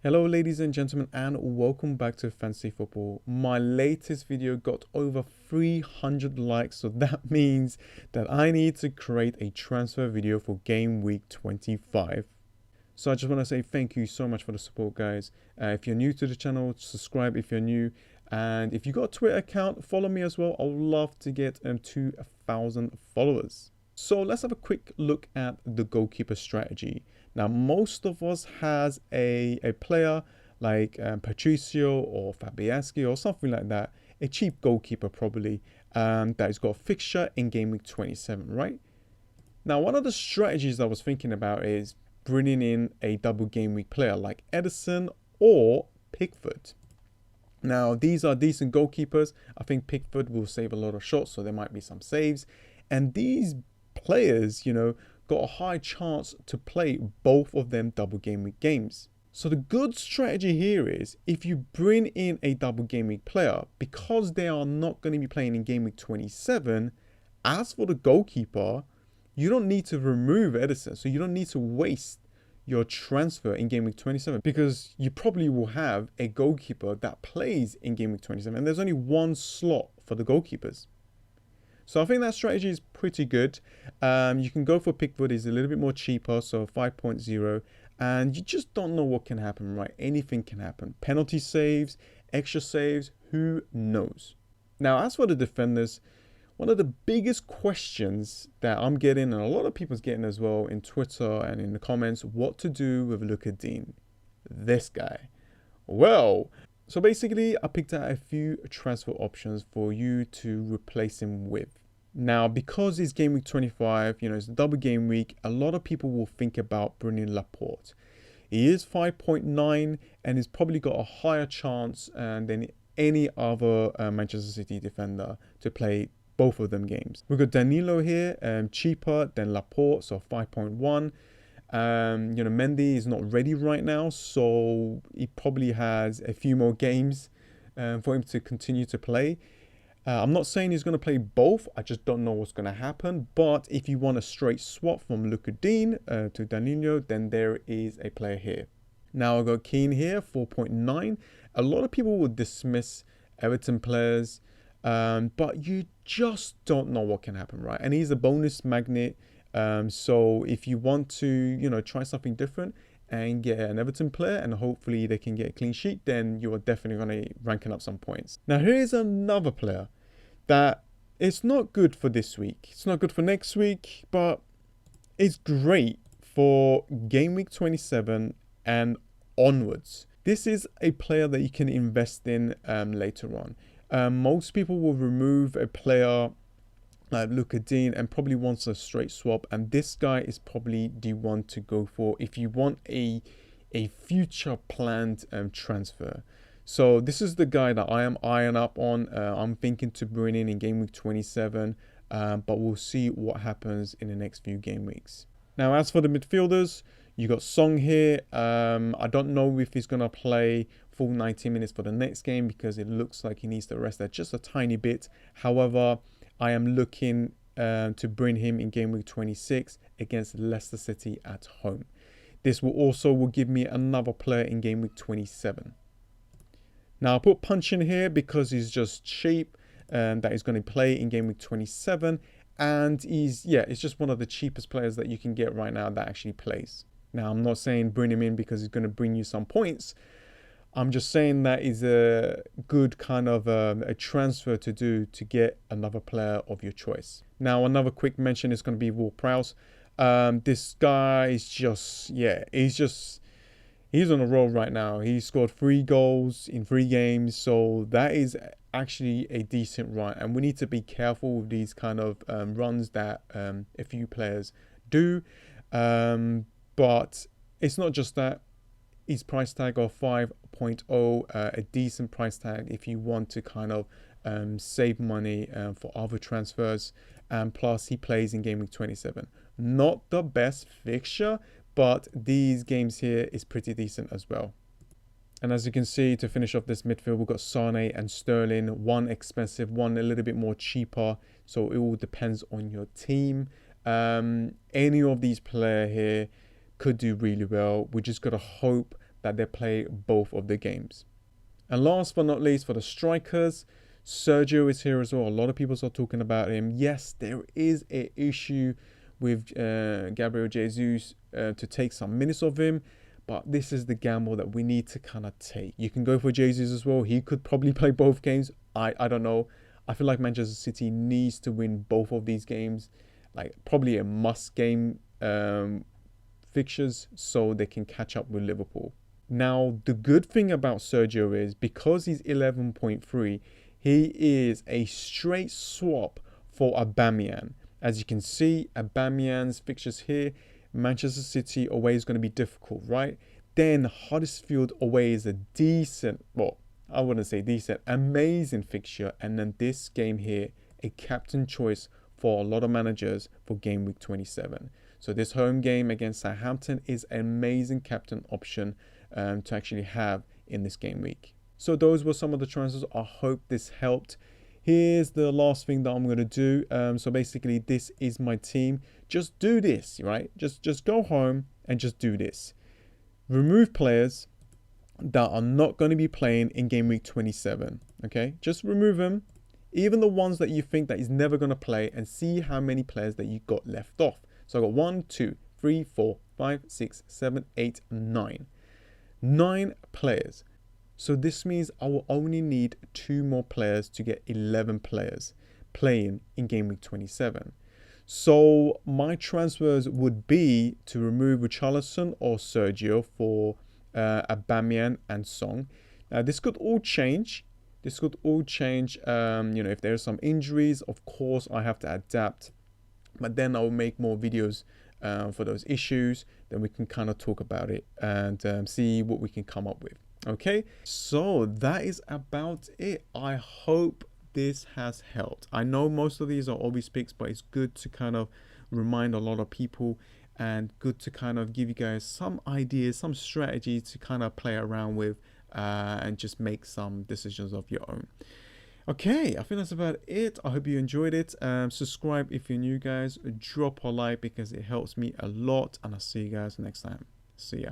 Hello ladies and gentlemen, and welcome back to Fantasy Football. My latest video got over 300 likes, so that means that I need to create a transfer video for game week 25. So I just want to say thank you so much for the support, guys. If you're new to the channel, subscribe if you're new, and if you got a Twitter account, follow me as well. I would love to get to 1,000 followers. So let's have a quick look at the goalkeeper strategy. Now, most of us has a player like Patricio or Fabianski or something like that, a cheap goalkeeper probably, that has got a fixture in game week 27, right? Now, one of the strategies I was thinking about is bringing in a double game week player like Edison or Pickford. Now, these are decent goalkeepers. I think Pickford will save a lot of shots, so there might be some saves. And these players, got a high chance to play both of them double game week games. So the good strategy here is if you bring in a double game week player, because they are not going to be playing in game week 27, as for the goalkeeper, you don't need to remove Edison. So you don't need to waste your transfer in game week 27 because you probably will have a goalkeeper that plays in game week 27 and there's only one slot for the goalkeepers. So I think that strategy is pretty good. You can go for Pickford, is a little bit more cheaper, so 5.0, and you just don't know what can happen, right? Anything can happen. Penalty saves, extra saves, who knows? Now, as for the defenders, one of the biggest questions that I'm getting, and a lot of people's getting as well in Twitter and in the comments, what to do with Luka Dean, this guy. Well, so basically, I picked out a few transfer options for you to replace him with. Now, because it's game week 25, it's a double game week, a lot of people will think about bringing Laporte. He is 5.9 and he's probably got a higher chance than any other Manchester City defender to play both of them games. We've got Danilo here, cheaper than Laporte, so 5.1. Mendy is not ready right now, so he probably has a few more games for him to continue to play. I'm not saying he's going to play both. I just don't know what's going to happen. But if you want a straight swap from Luka Dean to Danilo, then there is a player here. Now I got Keane here, 4.9. A lot of people would dismiss Everton players, but you just don't know what can happen, right? And he's a bonus magnet. So if you want to, try something different and get an Everton player and hopefully they can get a clean sheet, then you are definitely going to ranking up some points. Now, here's another player that it's not good for this week. It's not good for next week, but it's great for game week 27 and onwards. This is a player that you can invest in later on. Most people will remove a player like Luka Dean and probably wants a straight swap, and this guy is probably the one to go for if you want a future planned transfer. So this is the guy that I am eyeing up on. I'm thinking to bring in game week 27, but we'll see what happens in the next few game weeks. Now, as for the midfielders, you got Song here. I don't know if he's gonna play full 90 minutes for the next game because it looks like he needs to rest that just a tiny bit. However, I am looking to bring him in game week 26 against Leicester City at home. This will give me another player in game week 27. Now I put Punch in here because he's just cheap, that he's going to play in game week 27, and it's just one of the cheapest players that you can get right now that actually plays. Now I'm not saying bring him in because he's going to bring you some points. I'm just saying that is a good kind of a transfer to do to get another player of your choice. Now, another quick mention is going to be Ward-Prowse. This guy is he's on a roll right now. He scored 3 goals in 3 games. So that is actually a decent run. And we need to be careful with these kind of runs that a few players do. But it's not just that. His price tag of 5.0, a decent price tag if you want to kind of save money for other transfers. And plus, he plays in game week 27. Not the best fixture, but these games here is pretty decent as well. And as you can see, to finish off this midfield, we've got Sane and Sterling. One expensive, one a little bit more cheaper. So it all depends on your team. Any of these players here could do really well. We just got to hope that they play both of the games. And last but not least, for the strikers, Sergio is here as well. A lot of people are talking about him. Yes, there is an issue with Gabriel Jesus to take some minutes of him, but this is the gamble that we need to kind of take. You can go for Jesus as well. He could probably play both games. I don't know. I feel like Manchester City needs to win both of these games, like probably a must game fixtures, so they can catch up with Liverpool. Now, the good thing about Sergio is because he's 11.3, he is a straight swap for Aubameyang. As you can see, Aubameyang's fixtures here, Manchester City away is going to be difficult, right? Then Huddersfield away is a decent, well, I wouldn't say decent, amazing fixture. And then this game here, a captain choice for a lot of managers for game week 27. So this home game against Southampton is an amazing captain option to actually have in this game week. So those were some of the transfers. I hope this helped. Here's the last thing that I'm going to do. So basically, this is my team. Just do this, right? Just go home and just do this. Remove players that are not going to be playing in game week 27. Okay, just remove them. Even the ones that you think that he's never going to play, and see how many players that you got left off. So I got 1, 2, 3, 4, 5, 6, 7, 8, 9. 9 players. So this means I will only need 2 more players to get 11 players playing in game week 27. So my transfers would be to remove Richarlison or Sergio for Aubameyang and Song. Now this could all change. If there's some injuries, of course I have to adapt. But then I'll make more videos for those issues. Then we can kind of talk about it and see what we can come up with. Okay, so that is about it. I hope this has helped. I know most of these are obvious picks, but it's good to kind of remind a lot of people and good to kind of give you guys some ideas, some strategies to kind of play around with and just make some decisions of your own. Okay, I think that's about it. I hope you enjoyed it. Subscribe if you're new, guys. Drop a like because it helps me a lot, and I'll see you guys next time. See ya.